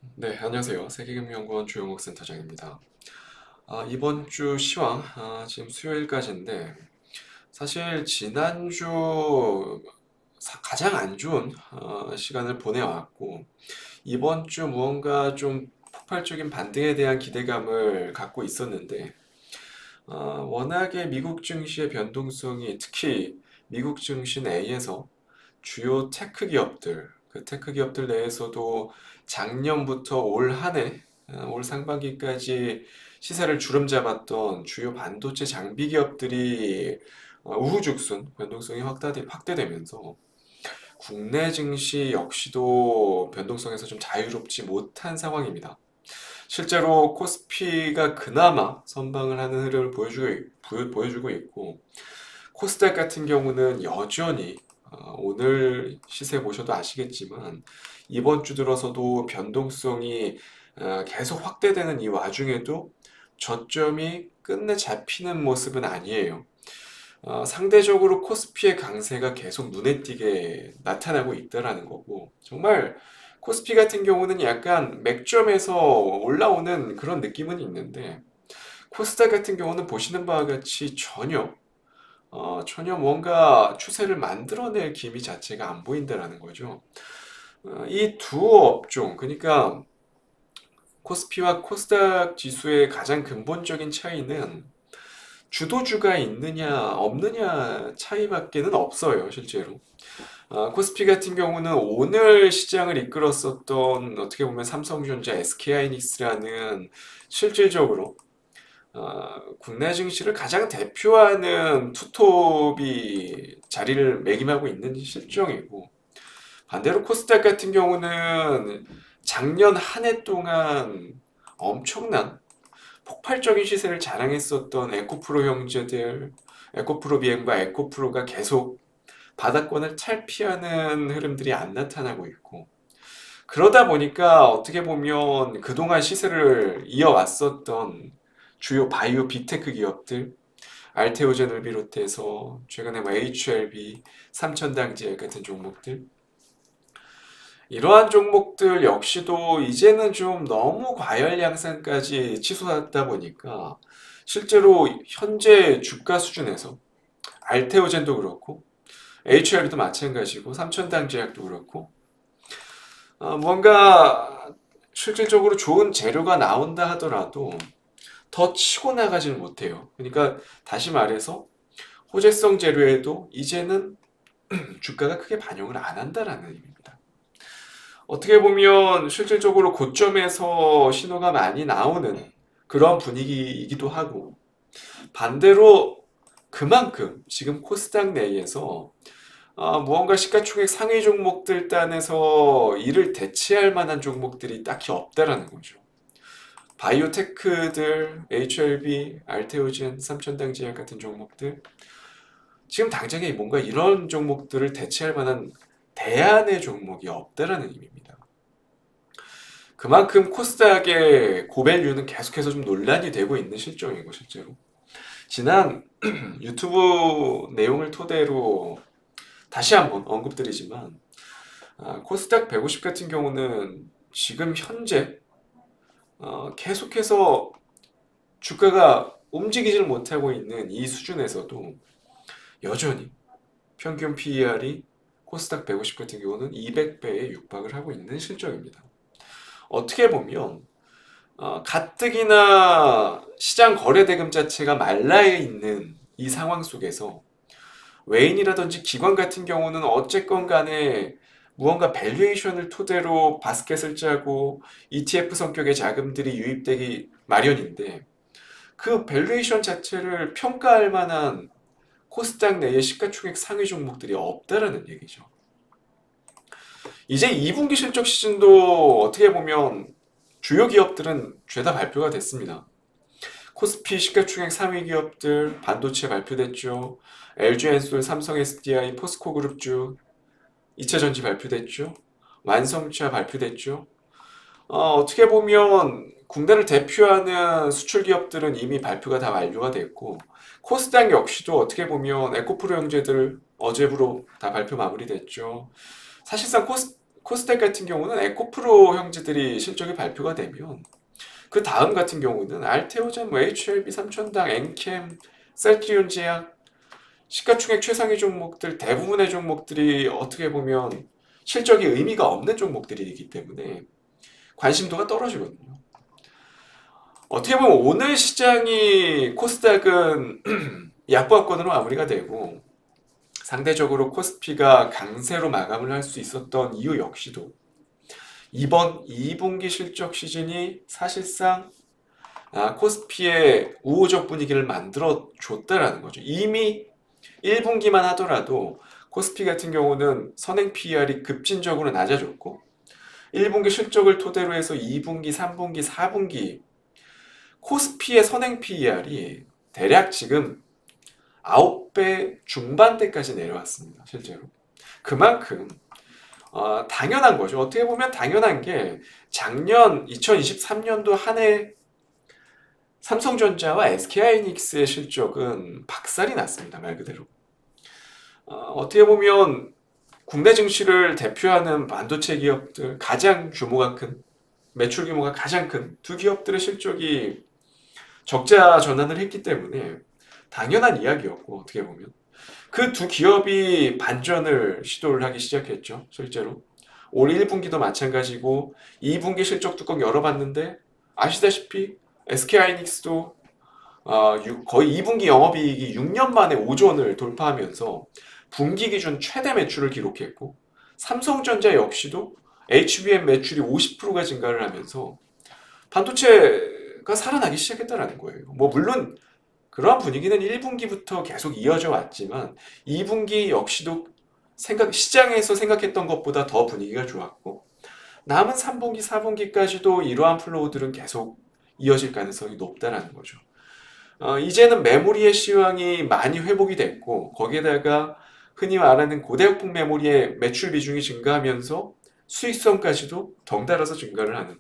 네, 안녕하세요. 세계금융연구원 조영욱 센터장입니다. 이번 주 시황, 지금 수요일까지인데, 사실 지난주 가장 안 좋은 시간을 보내왔고, 이번 주 무언가 좀 폭발적인 반등에 대한 기대감을 갖고 있었는데, 워낙에 미국 증시의 변동성이 특히 미국 증시 내에서 주요 테크 기업들, 그 테크 기업들 내에서도 작년부터 올 한 해, 올 상반기까지 시세를 주름잡았던 주요 반도체 장비 기업들이 우후죽순 변동성이 확대되면서 국내 증시 역시도 변동성에서 좀 자유롭지 못한 상황입니다. 실제로 코스피가 그나마 선방을 하는 흐름을 보여주고 있고, 코스닥 같은 경우는 여전히 오늘 시세 보셔도 아시겠지만 이번 주 들어서도 변동성이 계속 확대되는 이 와중에도 저점이 끝내 잡히는 모습은 아니에요. 상대적으로 코스피의 강세가 계속 눈에 띄게 나타나고 있다라는 거고, 정말 코스피 같은 경우는 약간 맥점에서 올라오는 그런 느낌은 있는데, 코스닥 같은 경우는 보시는 바와 같이 전혀 뭔가 추세를 만들어낼 기미 자체가 안 보인다라는 거죠. 이 두 업종, 그러니까 코스피와 코스닥 지수의 가장 근본적인 차이는 주도주가 있느냐 없느냐 차이밖에는 없어요, 실제로. 코스피 같은 경우는 오늘 시장을 이끌었었던 어떻게 보면 삼성전자, SK하이닉스라는 실질적으로 국내 증시를 가장 대표하는 투톱이 자리를 매김하고 있는 실정이고, 반대로 코스닥 같은 경우는 작년 한 해 동안 엄청난 폭발적인 시세를 자랑했었던 에코프로 형제들, 에코프로 비행과 에코프로가 계속 바닥권을 탈피하는 흐름들이 안 나타나고 있고, 그러다 보니까 어떻게 보면 그동안 시세를 이어왔었던 주요 바이오 빅테크 기업들, 알테오젠을 비롯해서 최근에 뭐 HLB, 삼천당제약 같은 종목들, 이러한 종목들 역시도 이제는 좀 너무 과열 양상까지 치솟았다 보니까 실제로 현재 주가 수준에서 알테오젠도 그렇고 HLB도 마찬가지고 삼천당제약도 그렇고 뭔가 실질적으로 좋은 재료가 나온다 하더라도 더 치고 나가지는 못해요. 그러니까 다시 말해서 호재성 재료에도 이제는 주가가 크게 반영을 안 한다라는 의미입니다. 어떻게 보면 실질적으로 고점에서 신호가 많이 나오는 그런 분위기이기도 하고, 반대로 그만큼 지금 코스닥 내에서 무언가 시가총액 상위 종목들 단에서 이를 대체할 만한 종목들이 딱히 없다라는 거죠. 바이오테크들, HLB, 알테오젠, 삼천당제약 같은 종목들, 지금 당장에 뭔가 이런 종목들을 대체할 만한 대안의 종목이 없다라는 의미입니다. 그만큼 코스닥의 고밸류는 계속해서 좀 논란이 되고 있는 실정이고, 실제로 지난 유튜브 내용을 토대로 다시 한번 언급드리지만, 코스닥 150 같은 경우는 지금 현재 계속해서 주가가 움직이질 못하고 있는 이 수준에서도 여전히 평균 PER이 코스닥 150 같은 경우는 200배에 육박을 하고 있는 실정입니다. 어떻게 보면 가뜩이나 시장 거래 대금 자체가 말라 있는 이 상황 속에서 외인이라든지 기관 같은 경우는 어쨌건 간에 무언가 밸류에이션을 토대로 바스켓을 짜고 ETF 성격의 자금들이 유입되기 마련인데, 그 밸류에이션 자체를 평가할 만한 코스닥 내의 시가총액 상위 종목들이 없다라는 얘기죠. 이제 2분기 실적 시즌도 어떻게 보면 주요 기업들은 죄다 발표가 됐습니다. 코스피 시가총액 상위 기업들 반도체 발표됐죠. LG엔솔, 삼성 SDI, 포스코그룹주, 이차전지 발표됐죠. 완성차 발표됐죠. 어떻게 보면 국내를 대표하는 수출 기업들은 이미 발표가 다 완료가 됐고, 코스닥 역시도 어떻게 보면 에코프로 형제들 어제부로 다 발표 마무리됐죠. 사실상 코스닥 같은 경우는 에코프로 형제들이 실적이 발표가 되면 그 다음 같은 경우는 알테오젠, 뭐 HLB, 삼천당, 엔캠, 셀트리온제약, 시가총액 최상위 종목들 대부분의 종목들이 어떻게 보면 실적이 의미가 없는 종목들이기 때문에 관심도가 떨어지거든요. 어떻게 보면 오늘 시장이 코스닥은 약보합권으로 마무리가 되고 상대적으로 코스피가 강세로 마감을 할 수 있었던 이유 역시도 이번 2분기 실적 시즌이 사실상 코스피의 우호적 분위기를 만들어 줬다라는 거죠. 이미 1분기만 하더라도 코스피 같은 경우는 선행 PER이 급진적으로 낮아졌고 1분기 실적을 토대로 해서 2분기, 3분기, 4분기 코스피의 선행 PER이 대략 지금 9배 중반대까지 내려왔습니다. 실제로. 그만큼 당연한 거죠. 어떻게 보면 당연한 게 작년 2023년도 한 해 삼성전자와 SK하이닉스의 실적은 박살이 났습니다. 말 그대로. 어떻게 보면 국내 증시를 대표하는 반도체 기업들 가장 규모가 큰 매출 규모가 가장 큰 두 기업들의 실적이 적자 전환을 했기 때문에 당연한 이야기였고 어떻게 보면 그 두 기업이 반전을 시도를 하기 시작했죠. 실제로 올 1분기도 마찬가지고 2분기 실적 뚜껑 열어봤는데 아시다시피 SK하이닉스도 거의 2분기 영업이익이 6년 만에 5조 원을 돌파하면서 분기 기준 최대 매출을 기록했고 삼성전자 역시도 HBM 매출이 50%가 증가를 하면서 반도체가 살아나기 시작했다는 거예요. 뭐 물론 그러한 분위기는 1분기부터 계속 이어져 왔지만 2분기 역시도 시장에서 생각했던 것보다 더 분위기가 좋았고 남은 3분기, 4분기까지도 이러한 플로우들은 계속 이어질 가능성이 높다는 거죠. 이제는 메모리의 시황이 많이 회복이 됐고 거기에다가 흔히 말하는 고대역폭 메모리의 매출 비중이 증가하면서 수익성까지도 덩달아서 증가를 하는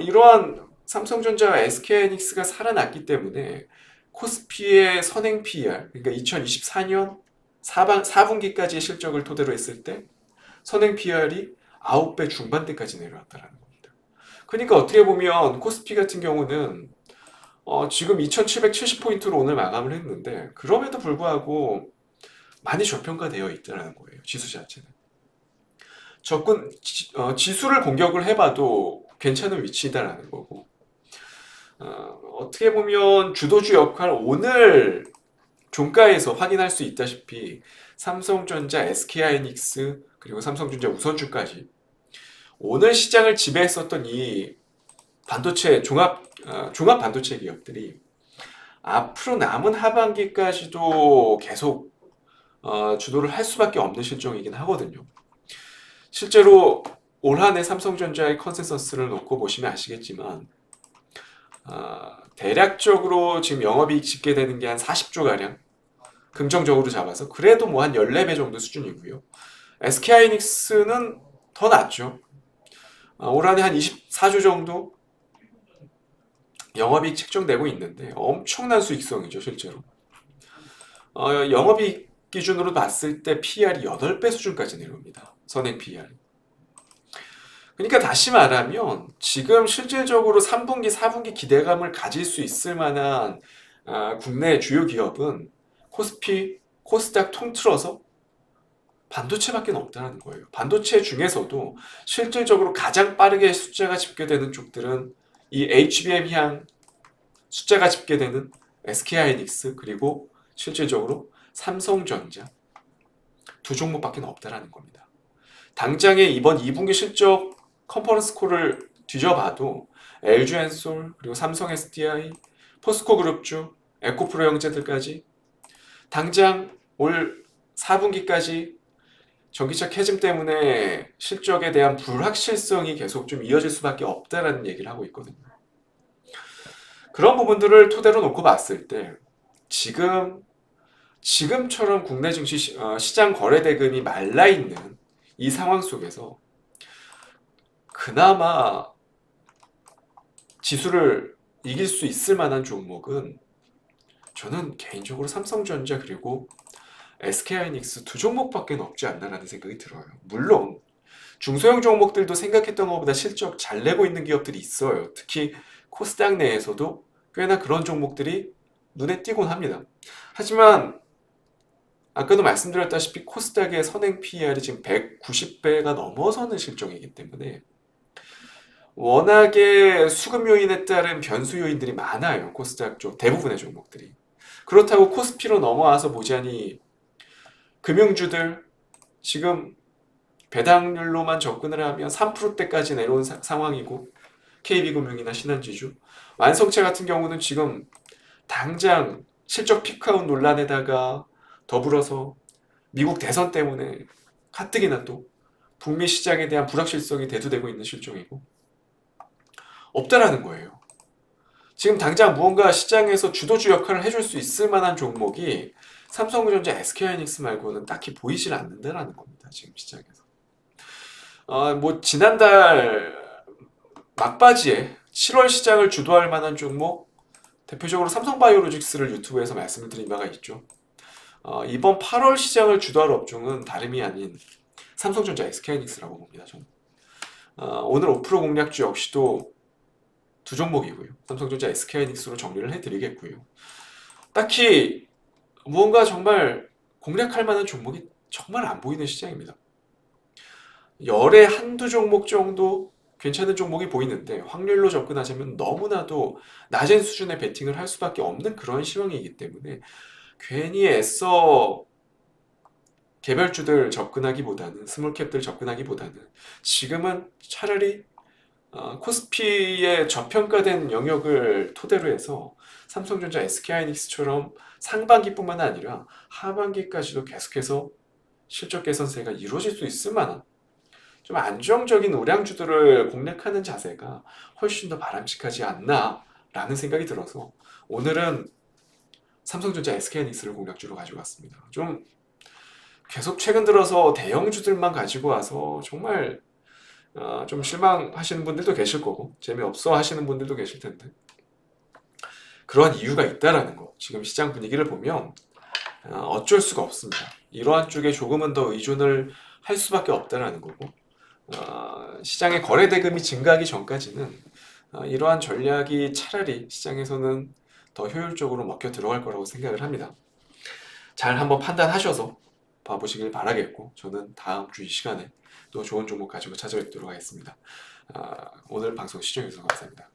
이러한 삼성전자와 SK하이닉스가 살아났기 때문에 코스피의 선행 PER, 그러니까 2024년 4분기까지의 실적을 토대로 했을 때 선행 PER이 9배 중반대까지 내려왔다는 겁니다. 그러니까 어떻게 보면 코스피 같은 경우는 지금 2770포인트로 오늘 마감을 했는데 그럼에도 불구하고 많이 저평가되어 있다는 거예요. 지수 자체는. 지수를 공격을 해봐도 괜찮은 위치다라는 거고 어떻게 보면 주도주 역할 오늘 종가에서 확인할 수 있다시피 삼성전자, SK하이닉스 그리고 삼성전자 우선주까지 오늘 시장을 지배했었던 이 반도체 종합 반도체 기업들이 앞으로 남은 하반기까지도 계속 주도를 할 수밖에 없는 실정이긴 하거든요. 실제로 올 한 해 삼성전자의 컨센서스를 놓고 보시면 아시겠지만 대략적으로 지금 영업이익 집계되는 게 한 40조가량 긍정적으로 잡아서 그래도 뭐 한 14배 정도 수준이고요. SK하이닉스는 더 낮죠. 올 한 해 한 24조 정도 영업이익 책정되고 있는데 엄청난 수익성이죠 실제로. 영업이익 기준으로 봤을 때 PER이 8배 수준까지 내려옵니다. 선행 PER이. 그러니까 다시 말하면 지금 실질적으로 3분기, 4분기 기대감을 가질 수 있을 만한 국내 주요 기업은 코스피, 코스닥 통틀어서 반도체밖에 없다는 거예요. 반도체 중에서도 실질적으로 가장 빠르게 숫자가 집계되는 쪽들은 이 HBM 향 숫자가 집계되는 SK하이닉스 그리고 실질적으로 삼성전자 두 종목밖에 없다는 겁니다. 당장에 이번 2분기 실적 컨퍼런스 콜을 뒤져봐도 LG엔솔 그리고 삼성 SDI, 포스코그룹주, 에코프로 형제들까지 당장 올 4분기까지 전기차 캐즘 때문에 실적에 대한 불확실성이 계속 좀 이어질 수밖에 없다라는 얘기를 하고 있거든요. 그런 부분들을 토대로 놓고 봤을 때 지금처럼 국내 증시 시장 거래 대금이 말라있는 이 상황 속에서 그나마 지수를 이길 수 있을 만한 종목은 저는 개인적으로 삼성전자 그리고 SK하이닉스 두 종목밖에 없지 않나라는 생각이 들어요. 물론 중소형 종목들도 생각했던 것보다 실적 잘 내고 있는 기업들이 있어요. 특히 코스닥 내에서도 꽤나 그런 종목들이 눈에 띄곤 합니다. 하지만 아까도 말씀드렸다시피 코스닥의 선행 PER이 지금 190배가 넘어서는 실적이기 때문에 워낙에 수급 요인에 따른 변수 요인들이 많아요. 코스닥 쪽 대부분의 종목들이. 그렇다고 코스피로 넘어와서 보자니 금융주들 지금 배당률로만 접근을 하면 3%대까지 내려온 상황이고 KB금융이나 신한지주 완성차 같은 경우는 지금 당장 실적 피크아웃 논란에다가 더불어서 미국 대선 때문에 가뜩이나 또 북미 시장에 대한 불확실성이 대두되고 있는 실종이고 없다라는 거예요. 지금 당장 무언가 시장에서 주도주 역할을 해줄 수 있을 만한 종목이 삼성전자, SK하이닉스 말고는 딱히 보이질 않는다라는 겁니다. 지금 시장에서. 뭐 지난달 막바지에 7월 시장을 주도할 만한 종목 대표적으로 삼성바이오로직스를 유튜브에서 말씀을 드린 바가 있죠. 이번 8월 시장을 주도할 업종은 다름이 아닌 삼성전자, SK하이닉스라고 봅니다. 저는. 오늘 5% 공략주 역시도 두 종목이고요. 삼성전자, SK하이닉스로 정리를 해드리겠고요. 딱히 무언가 정말 공략할 만한 종목이 정말 안 보이는 시장입니다. 열에 한두 종목 정도 괜찮은 종목이 보이는데 확률로 접근하자면 너무나도 낮은 수준의 베팅을 할 수밖에 없는 그런 시황이기 때문에 괜히 애써 개별주들 접근하기보다는 스몰캡들 접근하기보다는 지금은 차라리 코스피의 저평가된 영역을 토대로 해서 삼성전자, SK하이닉스처럼 상반기뿐만 아니라 하반기까지도 계속해서 실적 개선세가 이루어질 수 있을 만한 좀 안정적인 우량주들을 공략하는 자세가 훨씬 더 바람직하지 않나 라는 생각이 들어서 오늘은 삼성전자, SK하이닉스를 공략주로 가지고 왔습니다. 좀 계속 최근 들어서 대형주들만 가지고 와서 정말 좀 실망하시는 분들도 계실 거고 재미없어 하시는 분들도 계실 텐데 그런 이유가 있다라는 거 지금 시장 분위기를 보면 어쩔 수가 없습니다. 이러한 쪽에 조금은 더 의존을 할 수밖에 없다라는 거고 시장의 거래 대금이 증가하기 전까지는 이러한 전략이 차라리 시장에서는 더 효율적으로 먹혀 들어갈 거라고 생각을 합니다. 잘 한번 판단하셔서 봐보시길 바라겠고 저는 다음 주 이 시간에 또 좋은 종목 가지고 찾아뵙도록 하겠습니다. 오늘 방송 시청해주셔서 감사합니다.